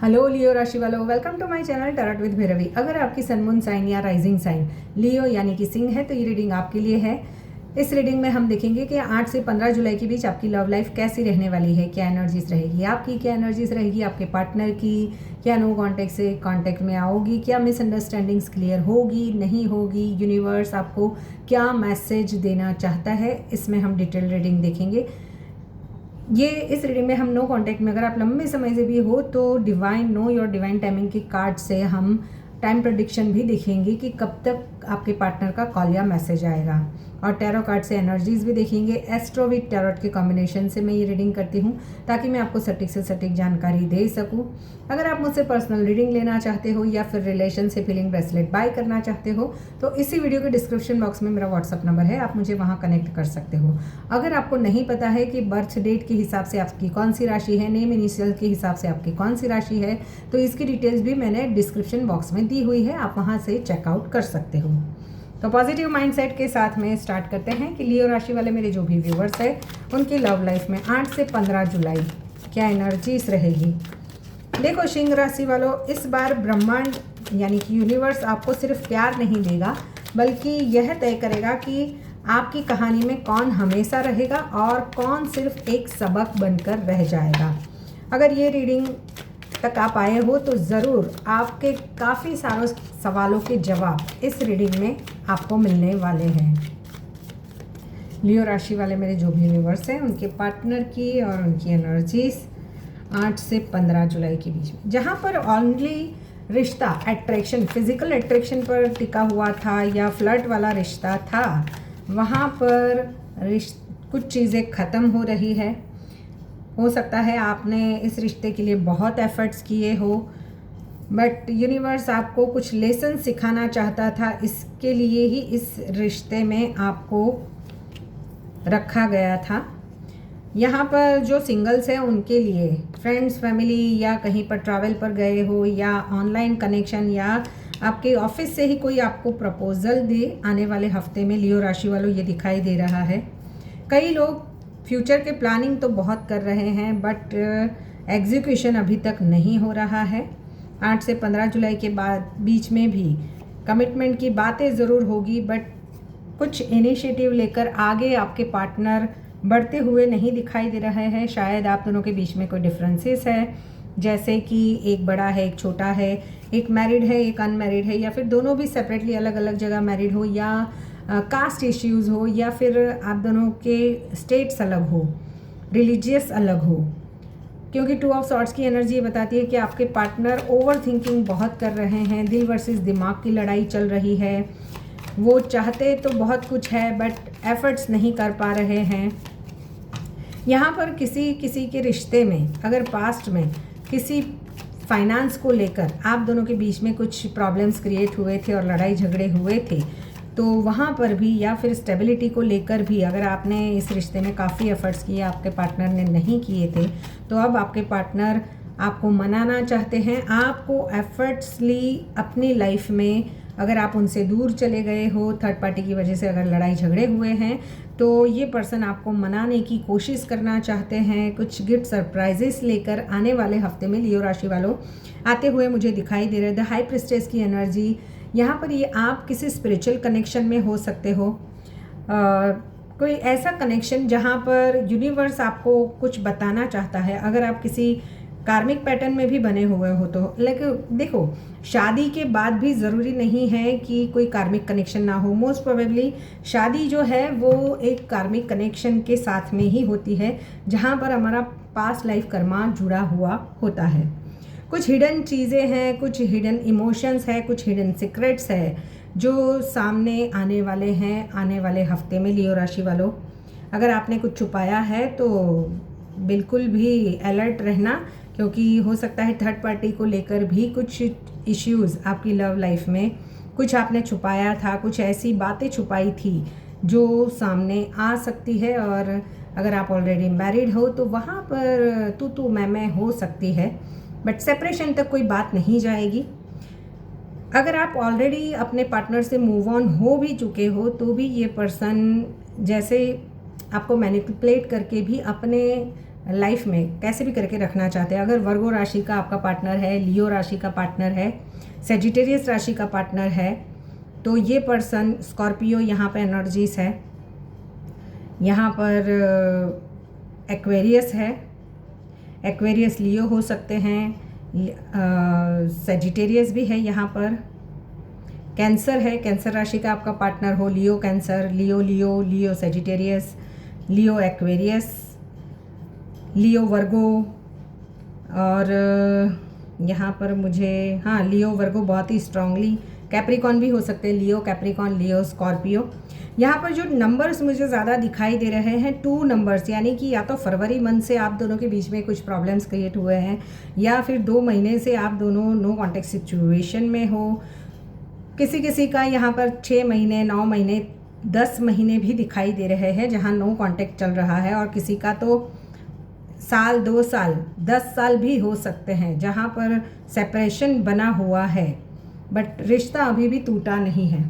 Hello Leo राशि वालों, welcome to my channel tarot with Bhairavi. अगर आपकी सन मून साइन या राइजिंग साइन लियो यानी कि सिंह है तो ये रीडिंग आपके लिए है। इस रीडिंग में हम देखेंगे कि 8 से 15 जुलाई के बीच आपकी लव लाइफ कैसी रहने वाली है, क्या एनर्जीज रहेगी आपकी, क्या एनर्जीज रहेगी आपके पार्टनर की, क्या नो कॉन्टैक्ट से कॉन्टैक्ट में आओगी, क्या मिसअंडरस्टैंडिंग्स क्लियर होगी नहीं होगी, यूनिवर्स आपको क्या मैसेज देना चाहता है, इसमें हम डिटेल रीडिंग देखेंगे। ये इस रीडिंग में हम नो कांटेक्ट में अगर आप लंबे समय से भी हो तो divine know your divine timing के कार्ड से हम टाइम प्रेडिक्शन भी देखेंगे कि कब तक आपके पार्टनर का कॉल या मैसेज आएगा, और टैरो कार्ड से एनर्जीज भी देखेंगे। एस्ट्रो विद टैरोट के कॉम्बिनेशन से मैं ये रीडिंग करती हूँ ताकि मैं आपको सटीक से सटीक जानकारी दे सकूँ। अगर आप मुझसे पर्सनल रीडिंग लेना चाहते हो या फिर रिलेशन से फीलिंग ब्रेसलेट बाय करना चाहते हो तो इसी वीडियो के डिस्क्रिप्शन बॉक्स में मेरा व्हाट्सअप नंबर है, आप मुझे वहाँ कनेक्ट कर सकते हो। अगर आपको नहीं पता है कि बर्थ डेट के हिसाब से आपकी कौन सी राशि है, नेम इनिशियल के हिसाब से आपकी कौन सी राशि है, तो इसकी डिटेल्स भी मैंने डिस्क्रिप्शन बॉक्स में दी हुई है, आप वहाँ से चेकआउट कर सकते हो। तो पॉजिटिव माइंडसेट के साथ में स्टार्ट करते हैं कि लियो राशि वाले मेरे जो भी व्यूवर्स हैं उनकी लव लाइफ में 8 से 15 जुलाई क्या एनर्जीज रहेगी। देखो सिंह राशि वालों, इस बार ब्रह्मांड यानी कि यूनिवर्स आपको सिर्फ प्यार नहीं देगा बल्कि यह तय करेगा कि आपकी कहानी में कौन हमेशा रहेगा और कौन सिर्फ एक सबक बनकर रह जाएगा। अगर ये रीडिंग तक आप आए हो तो ज़रूर आपके काफ़ी सारे सवालों के जवाब इस रीडिंग में आपको मिलने वाले हैं। लियो राशि वाले मेरे जो भी व्यूवर्स हैं उनके पार्टनर की और उनकी एनर्जीज 8 से 15 जुलाई के बीच में, जहाँ पर ओनली रिश्ता अट्रैक्शन, फिजिकल अट्रैक्शन पर टिका हुआ था या फ्लर्ट वाला रिश्ता था, वहाँ पर कुछ चीज़ें ख़त्म हो रही है। हो सकता है आपने इस रिश्ते के लिए बहुत एफर्ट्स किए हो, बट यूनिवर्स आपको कुछ लेसन सिखाना चाहता था, इसके लिए ही इस रिश्ते में आपको रखा गया था। यहाँ पर जो सिंगल्स हैं उनके लिए फ्रेंड्स, फैमिली या कहीं पर ट्रैवल पर गए हो या ऑनलाइन कनेक्शन या आपके ऑफिस से ही कोई आपको प्रपोजल दे आने वाले हफ्ते में लियो राशि वालों ये दिखाई दे रहा है। कई लोग फ्यूचर के प्लानिंग तो बहुत कर रहे हैं बट एग्जीक्यूशन अभी तक नहीं हो रहा है। 8 से 15 जुलाई के बाद बीच में भी कमिटमेंट की बातें ज़रूर होगी बट कुछ इनिशिएटिव लेकर आगे आपके पार्टनर बढ़ते हुए नहीं दिखाई दे रहे हैं। शायद आप दोनों के बीच में कोई डिफरेंसेस है, जैसे कि एक बड़ा है एक छोटा है, एक मैरिड है एक अनमैरिड है, या फिर दोनों भी सेपरेटली अलग अलग जगह मैरिड हो, या कास्ट इश्यूज़ हो, या फिर आप दोनों के स्टेट्स अलग हो, रिलीजियस अलग हो। क्योंकि 2 ऑफ सॉर्ड्स की एनर्जी ये बताती है कि आपके पार्टनर ओवर थिंकिंग बहुत कर रहे हैं, दिल वर्सेस दिमाग की लड़ाई चल रही है। वो चाहते तो बहुत कुछ है बट एफर्ट्स नहीं कर पा रहे हैं। यहाँ पर किसी के रिश्ते में अगर पास्ट में किसी फाइनेंस को लेकर आप दोनों के बीच में कुछ प्रॉब्लम्स क्रिएट हुए थे और लड़ाई झगड़े हुए थे, तो वहाँ पर भी, या फिर स्टेबिलिटी को लेकर भी अगर आपने इस रिश्ते में काफ़ी एफर्ट्स किए, आपके पार्टनर ने नहीं किए थे, तो अब आपके पार्टनर आपको मनाना चाहते हैं। आपको एफर्ट्सली अपनी लाइफ में अगर आप उनसे दूर चले गए हो, थर्ड पार्टी की वजह से अगर लड़ाई झगड़े हुए हैं, तो ये पर्सन आपको मनाने की कोशिश करना चाहते हैं। कुछ गिफ्ट सरप्राइजेस लेकर आने वाले हफ्ते में लियो राशि वालों आते हुए मुझे दिखाई दे रहे हैं। द हाई प्रिस्टेस की एनर्जी यहाँ पर, ये आप किसी स्पिरिचुअल कनेक्शन में हो सकते हो, कोई ऐसा कनेक्शन जहाँ पर यूनिवर्स आपको कुछ बताना चाहता है। अगर आप किसी कार्मिक पैटर्न में भी बने हुए हो तो, लेकिन देखो शादी के बाद भी ज़रूरी नहीं है कि कोई कार्मिक कनेक्शन ना हो। मोस्ट प्रोबेबली शादी जो है वो एक कार्मिक कनेक्शन के साथ में ही होती है, जहाँ पर हमारा पास्ट लाइफ कर्मा जुड़ा हुआ होता है। कुछ हिडन चीज़ें हैं, कुछ हिडन इमोशंस है, कुछ हिडन सीक्रेट्स है जो सामने आने वाले हैं आने वाले हफ्ते में लियो राशि वालों। अगर आपने कुछ छुपाया है तो बिल्कुल भी अलर्ट रहना, क्योंकि हो सकता है थर्ड पार्टी को लेकर भी कुछ इश्यूज़ आपकी लव लाइफ में, कुछ आपने छुपाया था, कुछ ऐसी बातें छुपाई थी जो सामने आ सकती है। और अगर आप ऑलरेडी मैरिड हो तो वहाँ पर तू मैं हो सकती है, बट सेपरेशन तक कोई बात नहीं जाएगी। अगर आप ऑलरेडी अपने पार्टनर से मूव ऑन हो भी चुके हो तो भी ये पर्सन जैसे आपको मैनिपुलेट करके भी अपने लाइफ में कैसे भी करके रखना चाहते हैं। अगर वर्गो राशि का आपका पार्टनर है, लियो राशि का पार्टनर है, सेजिटेरियस राशि का पार्टनर है, तो ये पर्सन स्कॉर्पियो यहाँ पर एनर्जीज है, यहाँ पर एक्वेरियस है, एक्वेरियस लियो हो सकते हैं, सेजिटेरियस भी है यहाँ पर, कैंसर है, कैंसर राशि का आपका पार्टनर हो, लियो कैंसर, लियो लियो, लियो सेजिटेरियस, लियो एक्वेरियस, लियो वर्गो, और यहाँ पर मुझे हाँ लियो वर्गो बहुत ही स्ट्रांगली, कैप्रिकॉन भी हो सकते हैं, लियो कैप्रिकॉन, लियो स्कॉर्पियो। यहाँ पर जो नंबर्स मुझे ज़्यादा दिखाई दे रहे हैं 2 नंबर्स, यानी कि या तो फरवरी मंथ से आप दोनों के बीच में कुछ प्रॉब्लम्स क्रिएट हुए हैं, या फिर 2 महीने से आप दोनों नो कॉन्टेक्ट सिचुएशन में हो। किसी किसी का यहाँ पर 6 महीने, 9 महीने, 10 महीने भी दिखाई दे रहे हैं जहाँ नो कॉन्टेक्ट चल रहा है, और किसी का तो साल, 2 साल, 10 साल भी हो सकते हैं जहाँ पर सेपरेशन बना हुआ है, बट रिश्ता अभी भी टूटा नहीं है।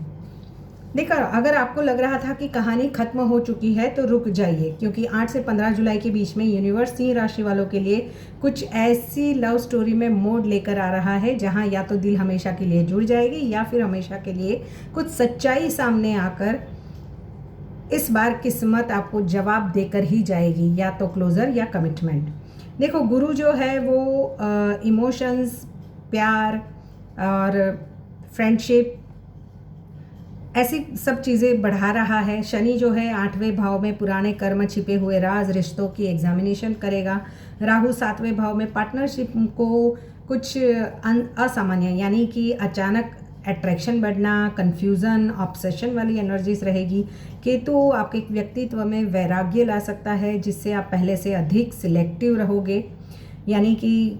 देखो, अगर आपको लग रहा था कि कहानी खत्म हो चुकी है तो रुक जाइए, क्योंकि 8 से 15 जुलाई के बीच में यूनिवर्स सिंह राशि वालों के लिए कुछ ऐसी लव स्टोरी में मोड़ लेकर आ रहा है जहां या तो दिल हमेशा के लिए जुड़ जाएगी, या फिर हमेशा के लिए कुछ सच्चाई सामने आकर इस बार किस्मत आपको जवाब देकर ही जाएगी, या तो क्लोजर या कमिटमेंट। देखो, गुरु जो है वो इमोशंस, प्यार और फ्रेंडशिप, ऐसी सब चीज़ें बढ़ा रहा है। शनि जो है 8वें भाव में पुराने कर्म, छिपे हुए राज, रिश्तों की एग्जामिनेशन करेगा। राहु 7वें भाव में पार्टनरशिप को कुछ असामान्य, यानी कि अचानक अट्रैक्शन बढ़ना, कन्फ्यूज़न, ऑब्सेशन वाली एनर्जीज रहेगी। केतु आपके व्यक्तित्व में वैराग्य ला सकता है, जिससे आप पहले से अधिक सिलेक्टिव रहोगे, यानी कि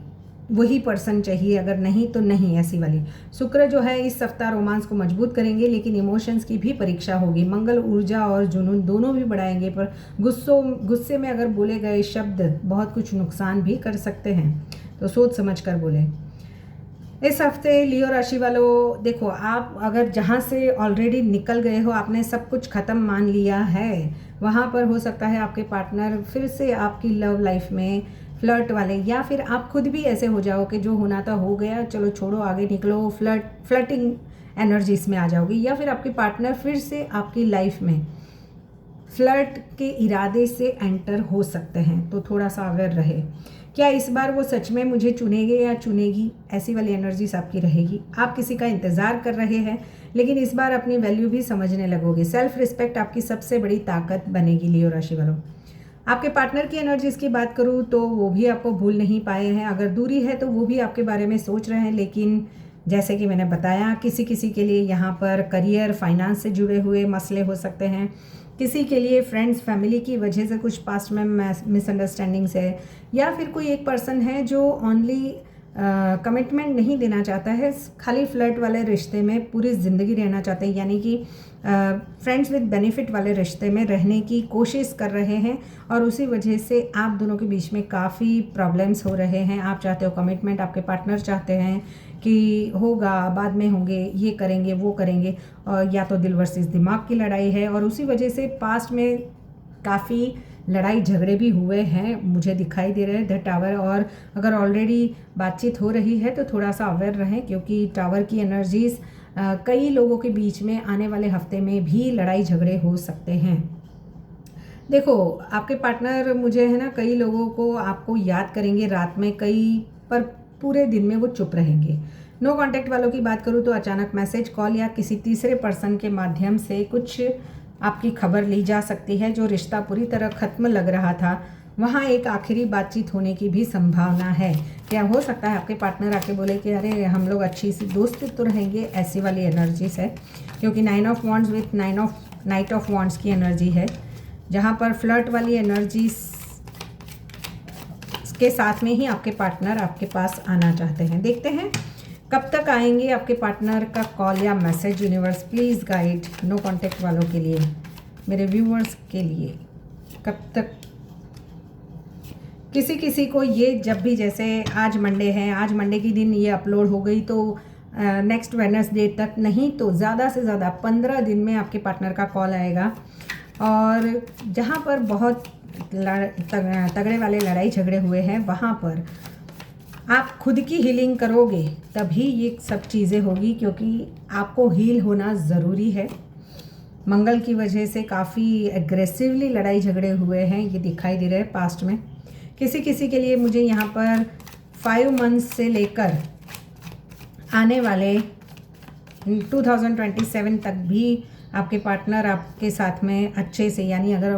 वही पर्सन चाहिए, अगर नहीं तो नहीं, ऐसी वाली। शुक्र जो है इस सप्ताह रोमांस को मजबूत करेंगे, लेकिन इमोशंस की भी परीक्षा होगी। मंगल ऊर्जा और जुनून दोनों भी बढ़ाएंगे, पर गुस्से में अगर बोले गए शब्द बहुत कुछ नुकसान भी कर सकते हैं, तो सोच समझ कर बोले। इस हफ्ते लियो राशि वालों, देखो, आप अगर जहाँ से ऑलरेडी निकल गए हो, आपने सब कुछ ख़त्म मान लिया है, वहाँ पर हो सकता है आपके पार्टनर फिर से आपकी लव लाइफ में फ्लर्ट वाले, या फिर आप खुद भी ऐसे हो जाओ कि जो होना था हो गया, चलो छोड़ो, आगे निकलो, फ्लर्टिंग एनर्जीज में आ जाओगी, या फिर आपके पार्टनर फिर से आपकी लाइफ में फ्लर्ट के इरादे से एंटर हो सकते हैं, तो थोड़ा सा अवेयर रहे। क्या इस बार वो सच में मुझे चुनेंगे या चुनेगी, ऐसी वाली एनर्जीज आपकी रहेगी। आप किसी का इंतज़ार कर रहे हैं, लेकिन इस बार अपनी वैल्यू भी समझने लगोगे। सेल्फ रिस्पेक्ट आपकी सबसे बड़ी ताकत बनेगी लियो राशि वालों। आपके पार्टनर की एनर्जीज की बात करूँ तो वो भी आपको भूल नहीं पाए हैं। अगर दूरी है तो वो भी आपके बारे में सोच रहे हैं, लेकिन जैसे कि मैंने बताया, किसी किसी के लिए यहाँ पर करियर, फाइनेंस से जुड़े हुए मसले हो सकते हैं। किसी के लिए फ्रेंड्स, फैमिली की वजह से कुछ पास्ट में मिसअंडरस्टैंडिंग्स है, या फिर कोई एक पर्सन है जो ओनली कमिटमेंट नहीं देना चाहता है, खाली फ्लर्ट वाले रिश्ते में पूरी ज़िंदगी रहना चाहते हैं, यानी कि फ्रेंड्स विद बेनिफिट वाले रिश्ते में रहने की कोशिश कर रहे हैं, और उसी वजह से आप दोनों के बीच में काफ़ी प्रॉब्लम्स हो रहे हैं। आप चाहते हो कमिटमेंट, आपके पार्टनर चाहते हैं कि होगा, बाद में होंगे, ये करेंगे, वो करेंगे, और या तो दिल वर्सेस दिमाग की लड़ाई है, और उसी वजह से पास्ट में काफ़ी लड़ाई झगड़े भी हुए हैं, मुझे दिखाई दे रहे हैं द टावर। और अगर ऑलरेडी बातचीत हो रही है तो थोड़ा सा अवेयर रहें, क्योंकि टावर की एनर्जीज कई लोगों के बीच में आने वाले हफ्ते में भी लड़ाई झगड़े हो सकते हैं। देखो, आपके पार्टनर मुझे है ना, कई लोगों को आपको याद करेंगे रात में, कई पर पूरे दिन में वो चुप रहेंगे। नो कॉन्टैक्ट वालों की बात करूँ तो अचानक मैसेज, कॉल या किसी तीसरे पर्सन के माध्यम से कुछ आपकी खबर ली जा सकती है। जो रिश्ता पूरी तरह ख़त्म लग रहा था, वहाँ एक आखिरी बातचीत होने की भी संभावना है। क्या हो सकता है आपके पार्टनर आके बोले कि अरे हम लोग अच्छी सी दोस्त तो रहेंगे, ऐसी वाली एनर्जीज है, क्योंकि 9 of wands with night of wands की एनर्जी है, जहाँ पर फ्लर्ट वाली एनर्जीज के साथ में ही आपके पार्टनर आपके पास आना चाहते हैं। देखते हैं कब तक आएंगे आपके पार्टनर का कॉल या message. Universe please guide no contact वालों के लिए, मेरे व्यूअर्स के लिए, कब तक। किसी किसी को ये जब भी, जैसे आज मंडे है, आज मंडे की दिन ये अपलोड हो गई तो नेक्स्ट वेडनेसडे तक, नहीं तो ज़्यादा से ज़्यादा 15 दिन में आपके पार्टनर का कॉल आएगा। और जहाँ पर बहुत तगड़े वाले लड़ाई झगड़े हुए हैं, वहाँ पर आप खुद की हीलिंग करोगे तभी ये सब चीज़ें होगी, क्योंकि आपको हील होना ज़रूरी है। मंगल की वजह से काफ़ी एग्रेसिवली लड़ाई झगड़े हुए हैं, ये दिखाई दे रहे हैं पास्ट में। किसी किसी के लिए मुझे यहाँ पर 5 मंथ्स से लेकर आने वाले 2027 तक भी आपके पार्टनर आपके साथ में अच्छे से, यानी अगर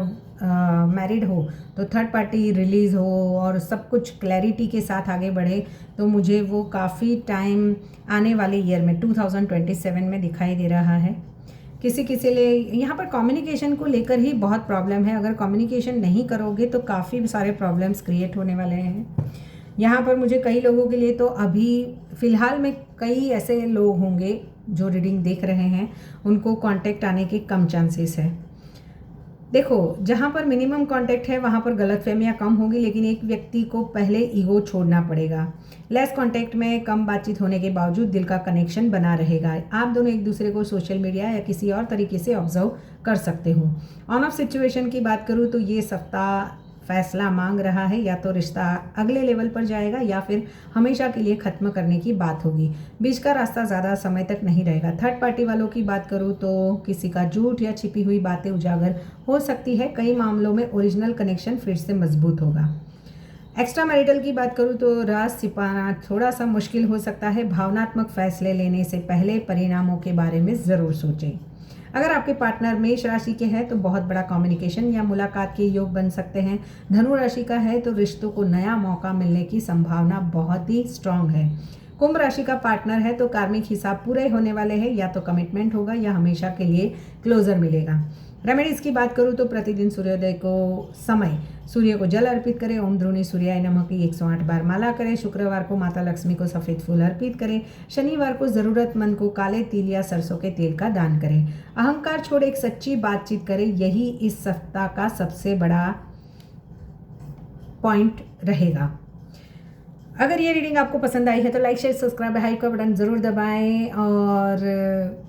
मैरिड हो तो थर्ड पार्टी रिलीज़ हो और सब कुछ क्लैरिटी के साथ आगे बढ़े, तो मुझे वो काफ़ी टाइम आने वाले ईयर में 2027 में दिखाई दे रहा है। किसी किसी लिए यहाँ पर कम्युनिकेशन को लेकर ही बहुत प्रॉब्लम है। अगर कम्युनिकेशन नहीं करोगे तो काफ़ी सारे प्रॉब्लम्स क्रिएट होने वाले हैं। यहाँ पर मुझे कई लोगों के लिए तो अभी फ़िलहाल में कई ऐसे लोग होंगे जो रीडिंग देख रहे हैं, उनको कांटेक्ट आने के कम चांसेस है। देखो, जहाँ पर मिनिमम कांटेक्ट है वहाँ पर गलतफहमियाँ कम होगी, लेकिन एक व्यक्ति को पहले ईगो छोड़ना पड़ेगा। लेस कांटेक्ट में कम बातचीत होने के बावजूद दिल का कनेक्शन बना रहेगा। आप दोनों एक दूसरे को सोशल मीडिया या किसी और तरीके से ऑब्जर्व कर सकते हो। ऑन ऑफ सिचुएशन की बात करूँ तो ये सप्ताह फैसला मांग रहा है, या तो रिश्ता अगले लेवल पर जाएगा या फिर हमेशा के लिए ख़त्म करने की बात होगी। बीच का रास्ता ज़्यादा समय तक नहीं रहेगा। थर्ड पार्टी वालों की बात करूँ तो किसी का झूठ या छिपी हुई बातें उजागर हो सकती है। कई मामलों में ओरिजिनल कनेक्शन फिर से मजबूत होगा। एक्स्ट्रा मैरिटल की बात करूँ तो राज छिपाना थोड़ा सा मुश्किल हो सकता है। भावनात्मक फैसले लेने से पहले परिणामों के बारे में ज़रूर सोचें। अगर आपके पार्टनर मेष राशि के हैं तो बहुत बड़ा कम्युनिकेशन या मुलाकात के योग बन सकते हैं। धनु राशि का है तो रिश्तों को नया मौका मिलने की संभावना बहुत ही स्ट्रांग है। कुंभ राशि का पार्टनर है तो कार्मिक हिसाब पूरे होने वाले हैं, या तो कमिटमेंट होगा या हमेशा के लिए क्लोजर मिलेगा। रेमेडीज़ की बात करूँ तो प्रतिदिन सूर्योदय को समय सूर्य को जल अर्पित करें। ओम ध्रुनी सूर्याय नमः की 108 बार माला करें। शुक्रवार को माता लक्ष्मी को सफ़ेद फूल अर्पित करें। शनिवार को ज़रूरतमंद को काले तिल या सरसों के तेल का दान करें। अहंकार छोड़ एक सच्ची बातचीत करें, यही इस सप्ताह का सबसे बड़ा पॉइंट रहेगा। अगर ये रीडिंग आपको पसंद आई है तो लाइक शेयर सब्सक्राइब हाइप का बटन ज़रूर दबाएं, और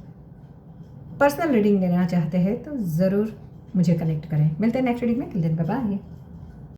पर्सनल रीडिंग लेना चाहते हैं तो ज़रूर मुझे कनेक्ट करें। मिलते हैं नेक्स्ट रीडिंग में। Till then bye bye.